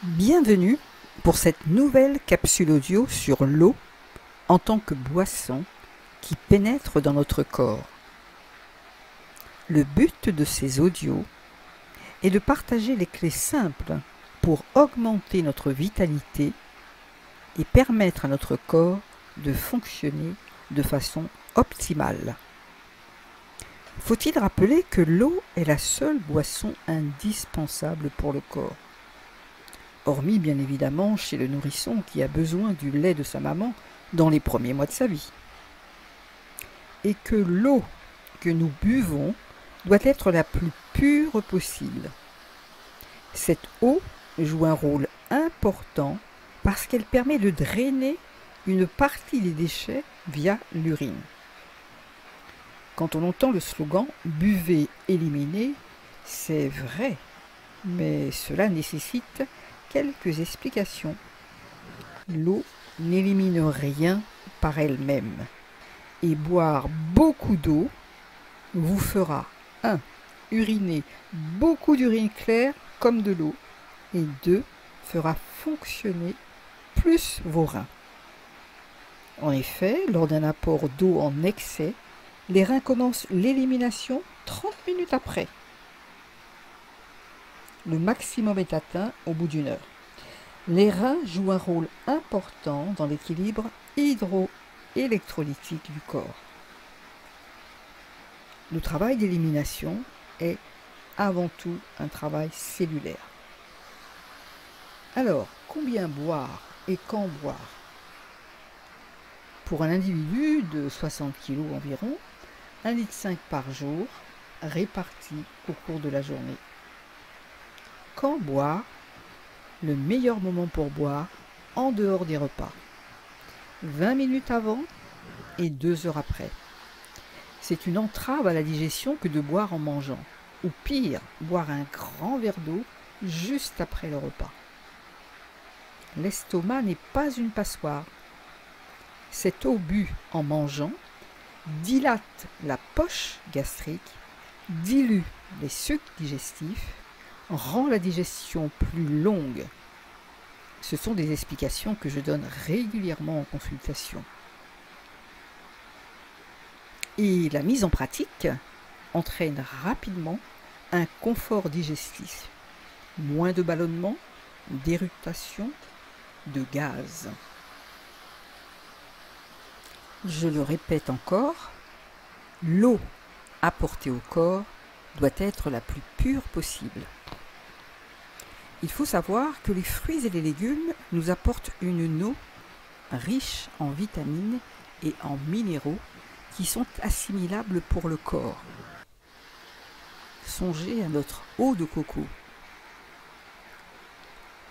Bienvenue pour cette nouvelle capsule audio sur l'eau en tant que boisson qui pénètre dans notre corps. Le but de ces audios est de partager les clés simples pour augmenter notre vitalité et permettre à notre corps de fonctionner de façon optimale. Faut-il rappeler que l'eau est la seule boisson indispensable pour le corps? Hormis bien évidemment chez le nourrisson qui a besoin du lait de sa maman dans les premiers mois de sa vie. Et que l'eau que nous buvons doit être la plus pure possible. Cette eau joue un rôle important parce qu'elle permet de drainer une partie des déchets via l'urine. Quand on entend le slogan « Buvez, éliminez », c'est vrai, mais cela nécessite quelques explications. L'eau n'élimine rien par elle-même et boire beaucoup d'eau vous fera 1. Uriner beaucoup d'urine claire comme de l'eau et 2. Fera fonctionner plus vos reins. En effet, lors d'un apport d'eau en excès, les reins commencent l'élimination 30 minutes après. Le maximum est atteint au bout d'une heure. Les reins jouent un rôle important dans l'équilibre hydroélectrolytique du corps. Le travail d'élimination est avant tout un travail cellulaire. Alors, combien boire et quand boire? Pour un individu de 60 kg environ, 1,5 litre par jour réparti au cours de la journée. Quand boire? Le meilleur moment pour boire en dehors des repas. 20 minutes avant et 2 heures après. C'est une entrave à la digestion que de boire en mangeant. Ou pire, boire un grand verre d'eau juste après le repas. L'estomac n'est pas une passoire. Cette eau bue en mangeant dilate la poche gastrique, dilue les sucs digestifs, rend la digestion plus longue. Ce sont des explications que je donne régulièrement en consultation. Et la mise en pratique entraîne rapidement un confort digestif, moins de ballonnement, d'éructation, de gaz. Je le répète encore, l'eau apportée au corps doit être la plus pure possible. Il faut savoir que les fruits et les légumes nous apportent une eau riche en vitamines et en minéraux qui sont assimilables pour le corps. Songez à notre eau de coco.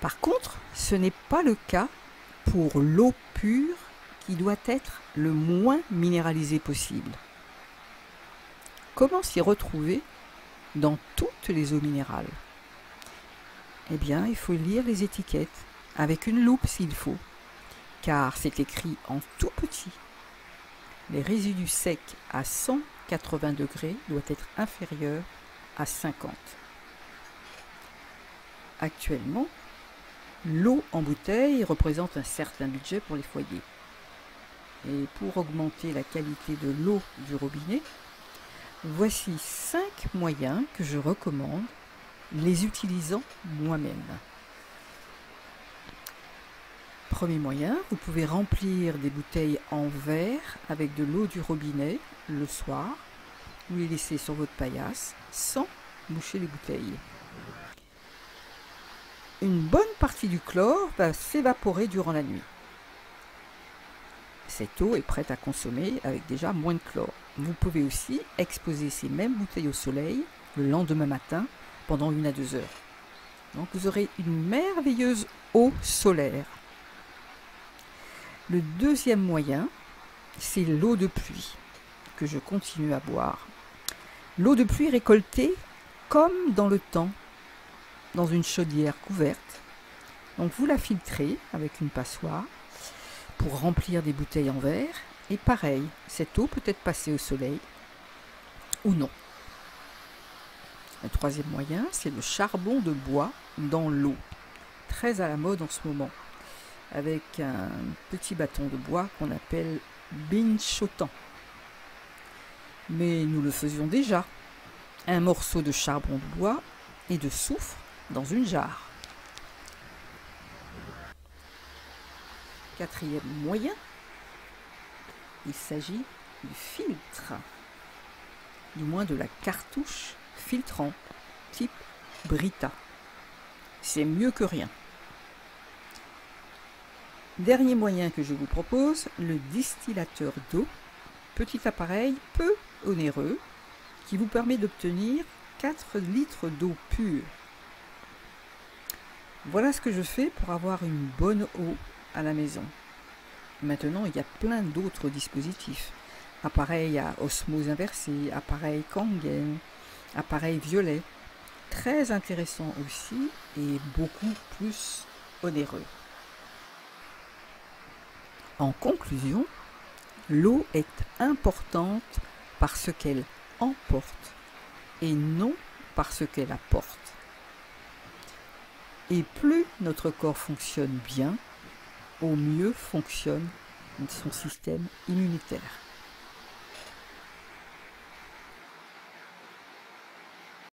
Par contre, ce n'est pas le cas pour l'eau pure qui doit être le moins minéralisée possible. Comment s'y retrouver dans toutes les eaux minérales? Eh bien, il faut lire les étiquettes, avec une loupe s'il faut, car c'est écrit en tout petit. Les résidus secs à 180 degrés doivent être inférieurs à 50. Actuellement, l'eau en bouteille représente un certain budget pour les foyers. Et pour augmenter la qualité de l'eau du robinet, voici 5 moyens que je recommande, les utilisant moi-même. Premier moyen, vous pouvez remplir des bouteilles en verre avec de l'eau du robinet le soir. Vous les laissez sur votre paillasse sans boucher les bouteilles. Une bonne partie du chlore va s'évaporer durant la nuit. Cette eau est prête à consommer avec déjà moins de chlore. Vous pouvez aussi exposer ces mêmes bouteilles au soleil le lendemain matin pendant 1 à 2 heures. Donc vous aurez une merveilleuse eau solaire. Le deuxième moyen, c'est l'eau de pluie que je continue à boire. L'eau de pluie récoltée comme dans le temps, dans une chaudière couverte. Donc vous la filtrez avec une passoire pour remplir des bouteilles en verre. Et pareil, cette eau peut être passée au soleil ou non. Le troisième moyen, c'est le charbon de bois dans l'eau. très à la mode en ce moment, avec un petit bâton de bois qu'on appelle binchotan. Mais nous le faisions déjà. Un morceau de charbon de bois et de soufre dans une jarre. Quatrième moyen, il s'agit du filtre, du moins de la cartouche filtrant type Brita. C'est mieux que rien. Dernier moyen que je vous propose, le distillateur d'eau, petit appareil peu onéreux qui vous permet d'obtenir 4 litres d'eau pure. Voilà ce que je fais pour avoir une bonne eau à la maison. Maintenant, il y a plein d'autres dispositifs. Appareil à osmose inversée, appareil Kangen, appareil violet. Très intéressant aussi et beaucoup plus onéreux. En conclusion, l'eau est importante parce qu'elle emporte et non parce qu'elle apporte. Et plus notre corps fonctionne bien, au mieux fonctionne son système immunitaire.